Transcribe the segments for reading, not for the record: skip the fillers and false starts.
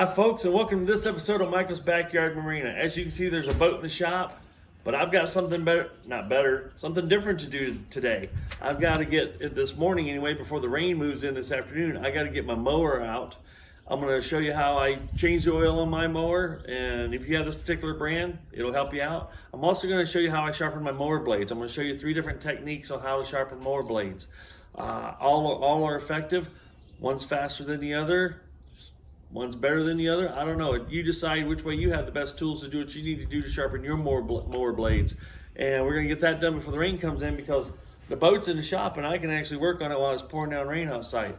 Hi folks, and welcome to this episode of Michael's Backyard Marina. As you can see, there's a boat in the shop, but I've got something something different to do today. I've got to get, this morning anyway, before the rain moves in this afternoon, I got to get my mower out. I'm going to show you how I change the oil on my mower, and if you have this particular brand, it'll help you out. I'm also going to show you how I sharpen my mower blades. I'm going to show you 3 different techniques on how to sharpen mower blades. All are effective. One's faster than the other. One's better than the other. I don't know. You decide which way you have the best tools to do what you need to do to sharpen your mower blades. And we're going to get that done before the rain comes in, because the boat's in the shop and I can actually work on it while it's pouring down rain outside.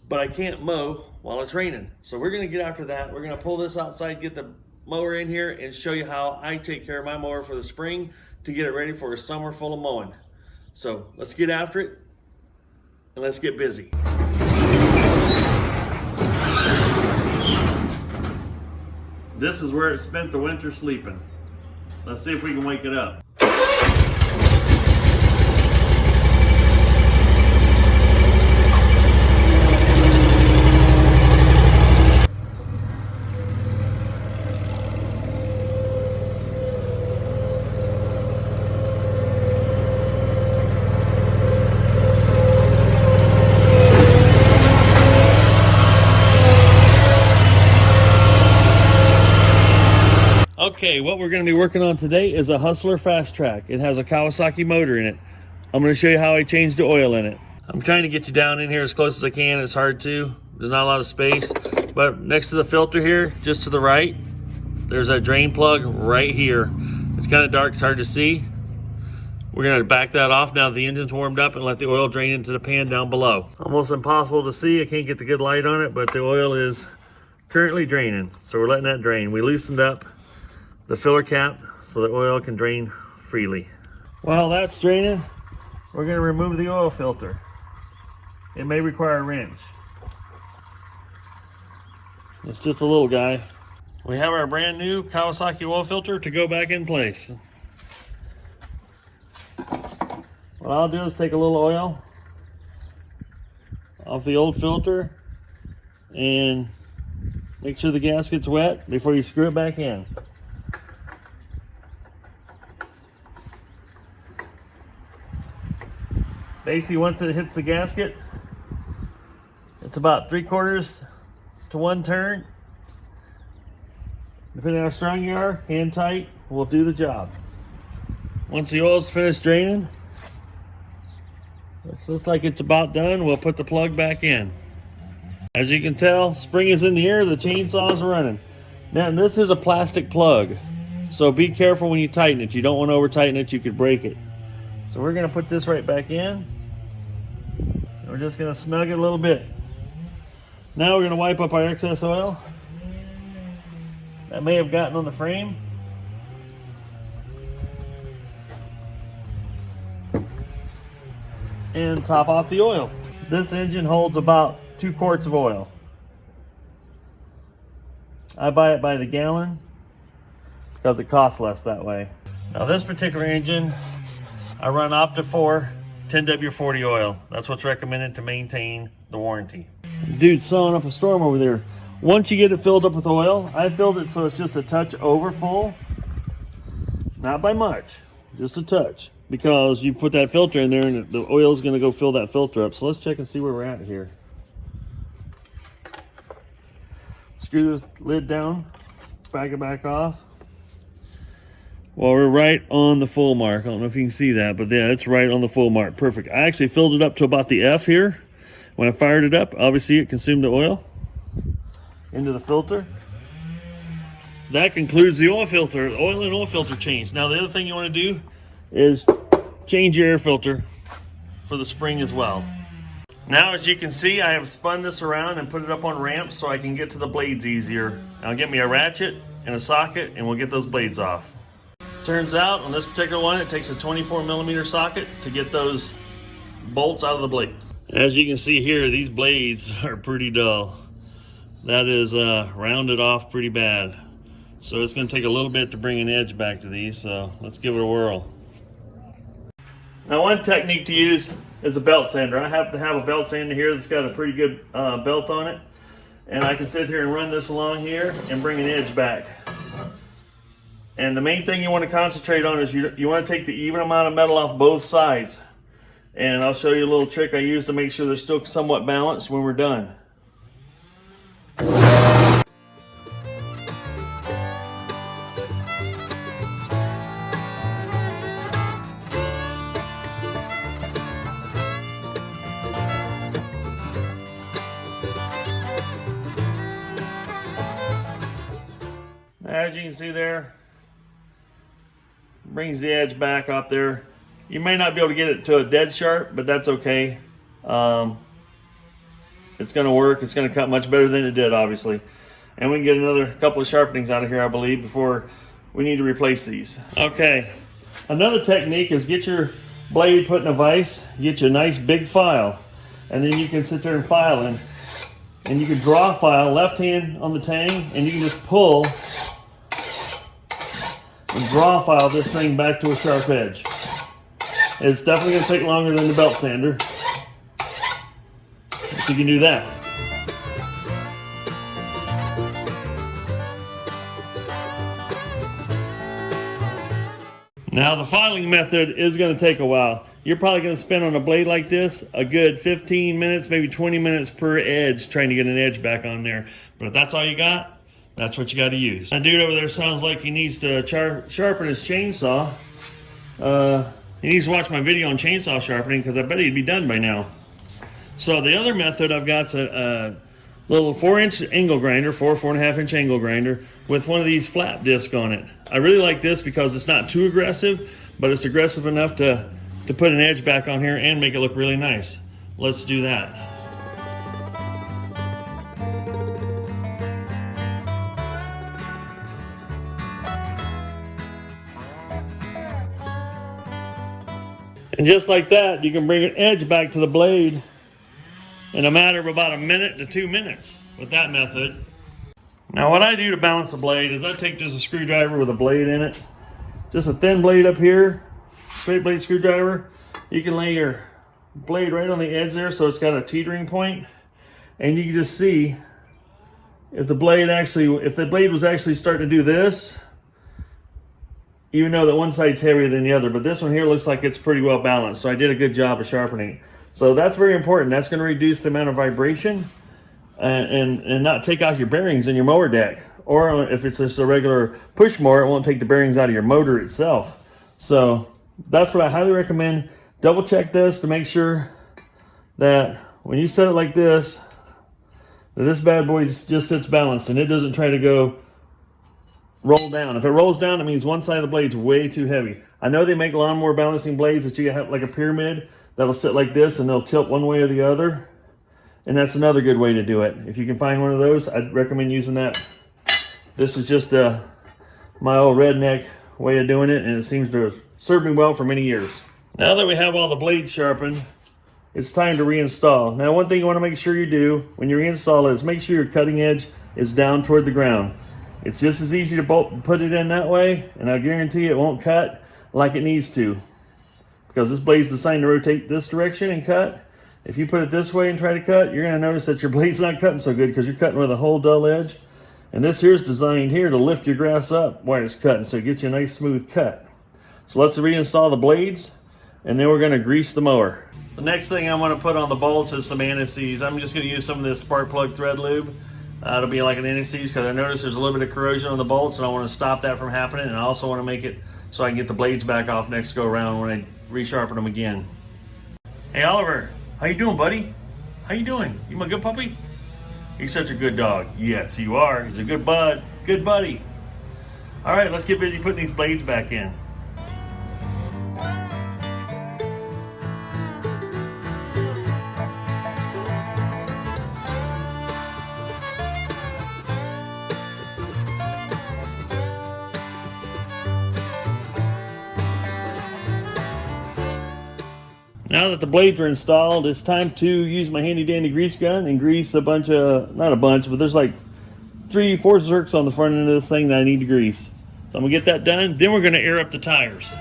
But I can't mow while it's raining. So we're going to get after that. We're going to pull this outside, get the mower in here, and show you how I take care of my mower for the spring to get it ready for a summer full of mowing. So let's get after it and let's get busy. This is where it spent the winter sleeping. Let's see if we can wake it up. Okay, what we're going to be working on today is a Hustler Fast Track. It has a Kawasaki motor in it. I'm going to show you how I change the oil in it. I'm trying to get you down in here as close as I can. It's hard to. There's not a lot of space. But next to the filter here, just to the right, there's a drain plug right here. It's kind of dark, it's hard to see. We're going to back that off now the engine's warmed up and let the oil drain into the pan down below. Almost impossible to see. I can't get the good light on it, but the oil is currently draining. So we're letting that drain. We loosened up the filler cap so the oil can drain freely. While that's draining, we're going to remove the oil filter. It may require a wrench. It's just a little guy. We have our brand new Kawasaki oil filter to go back in place. What I'll do is take a little oil off the old filter and make sure the gasket's wet before you screw it back in. Basically, once it hits the gasket, it's about 3/4 to 1 turn. Depending on how strong you are, hand tight will do the job. Once the oil's finished draining, it looks like it's about done. We'll put the plug back in. As you can tell, spring is in the air, the chainsaw's running. Now, this is a plastic plug, so be careful when you tighten it. You don't want to over tighten it, you could break it. So we're going to put this right back in. We're just going to snug it a little bit. Now we're going to wipe up our excess oil that may have gotten on the frame. And top off the oil. This engine holds about 2 quarts of oil. I buy it by the gallon because it costs less that way. Now this particular engine, I run Opta 4 10W40 oil. That's what's recommended to maintain the warranty. Dude's sawing up a storm over there. Once you get it filled up with oil, I filled it so it's just a touch over full. Not by much, just a touch. Because you put that filter in there and the oil is going to go fill that filter up. So let's check and see where we're at here. Screw the lid down, back it back off. Well, we're right on the full mark. I don't know if you can see that, but yeah, it's right on the full mark. Perfect. I actually filled it up to about the F here. When I fired it up, obviously it consumed the oil into the filter. That concludes the oil filter, the oil and oil filter change. Now the other thing you want to do is change your air filter for the spring as well. Now, as you can see, I have spun this around and put it up on ramps so I can get to the blades easier. I'll get me a ratchet and a socket and we'll get those blades off. Turns out on this particular one, it takes a 24mm socket to get those bolts out of the blade. As you can see here, these blades are pretty dull. That is rounded off pretty bad. So it's going to take a little bit to bring an edge back to these, so let's give it a whirl. Now, one technique to use is a belt sander. I happen to have a belt sander here that's got a pretty good belt on it. and I can sit here and run this along here and bring an edge back. And the main thing you want to concentrate on is you want to take the even amount of metal off both sides. And I'll show you a little trick I use to make sure they're still somewhat balanced when we're done. As you can see there, brings the edge back up there. You may not be able to get it to a dead sharp, but that's okay. It's going to work. It's going to cut much better than it did, obviously. And we can get another couple of sharpenings out of here, I believe, before we need to replace these. Okay, another technique is get your blade put in a vise, get you a nice big file, and then you can sit there and file in. And you can draw a file, left hand on the tang, and you can just pull and draw file this thing back to a sharp edge. It's definitely going to take longer than the belt sander, but you can do that. Now the filing method is going to take a while. You're probably going to spend on a blade like this a good 15 minutes, maybe 20 minutes per edge trying to get an edge back on there. But if that's all you got, that's what you got to use. That dude over there sounds like he needs to sharpen his chainsaw. He needs to watch my video on chainsaw sharpening because I bet he'd be done by now. So the other method I've got is a little 4-inch angle grinder, 4.5 inch angle grinder with one of these flap discs on it. I really like this because it's not too aggressive, but it's aggressive enough to put an edge back on here and make it look really nice. Let's do that. And just like that, you can bring an edge back to the blade in a matter of about 1 minute to 2 minutes with that method. Now what I do to balance the blade is I take just a screwdriver with a blade in it, just a thin blade up here, straight blade screwdriver. You can lay your blade right on the edge there so it's got a teetering point, and you can just see if the blade was actually starting to do this, even though that one side's heavier than the other, but this one here looks like it's pretty well balanced. So I did a good job of sharpening. So that's very important. That's going to reduce the amount of vibration and not take out your bearings in your mower deck. Or if it's just a regular push mower, it won't take the bearings out of your motor itself. So that's what I highly recommend. Double check this to make sure that when you set it like this, that this bad boy just sits balanced and it doesn't try to go roll down. If it rolls down, it means one side of the blade's way too heavy. I know they make lawnmower balancing blades that you have like a pyramid that'll sit like this and they'll tilt one way or the other. And that's another good way to do it. If you can find one of those, I'd recommend using that. This is just my old redneck way of doing it, and it seems to have served me well for many years. Now that we have all the blades sharpened, it's time to reinstall. Now one thing you want to make sure you do when you reinstall is make sure your cutting edge is down toward the ground. It's just as easy to put it in that way, and I guarantee it won't cut like it needs to. Because this blade's designed to rotate this direction and cut. If you put it this way and try to cut, you're going to notice that your blade's not cutting so good because you're cutting with a whole dull edge. And this here is designed here to lift your grass up while it's cutting, so it gets you a nice smooth cut. So let's reinstall the blades, and then we're going to grease the mower. The next thing I want to put on the bolts is some anti-seize. I'm just going to use some of this spark plug thread lube. It'll be like an anti-seize because I noticed there's a little bit of corrosion on the bolts, and I want to stop that from happening. And I also want to make it so I can get the blades back off next go around when I resharpen them again. Hey Oliver, how you doing, buddy? How you doing? You my good puppy? He's such a good dog. Yes, you are. He's a good bud, good buddy. All right, let's get busy putting these blades back in. Now that the blades are installed, it's time to use my handy dandy grease gun and grease a bunch of, not a bunch, but there's like 3-4 zerks on the front end of this thing that I need to grease. So I'm gonna get that done, then we're gonna air up the tires.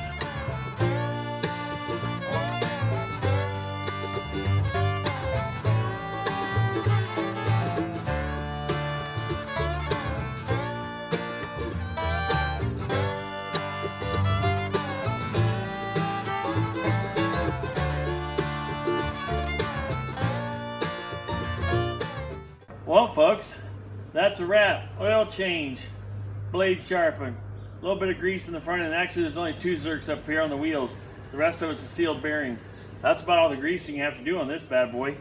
folks, that's a wrap. Oil change, blade sharpen, a little bit of grease in the front end. Actually, there's only 2 zerks up here on the wheels. The rest of it's a sealed bearing. That's about all the greasing you have to do on this bad boy.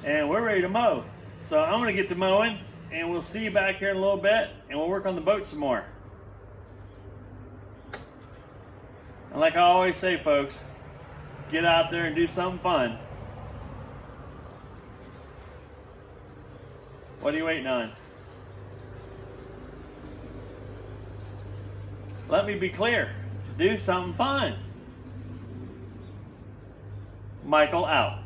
And we're ready to mow. So I'm gonna get to mowing, and we'll see you back here in a little bit, and we'll work on the boat some more. And like I always say, folks, get out there and do something fun. What are you waiting on? Let me be clear. Do something fun. Michael out.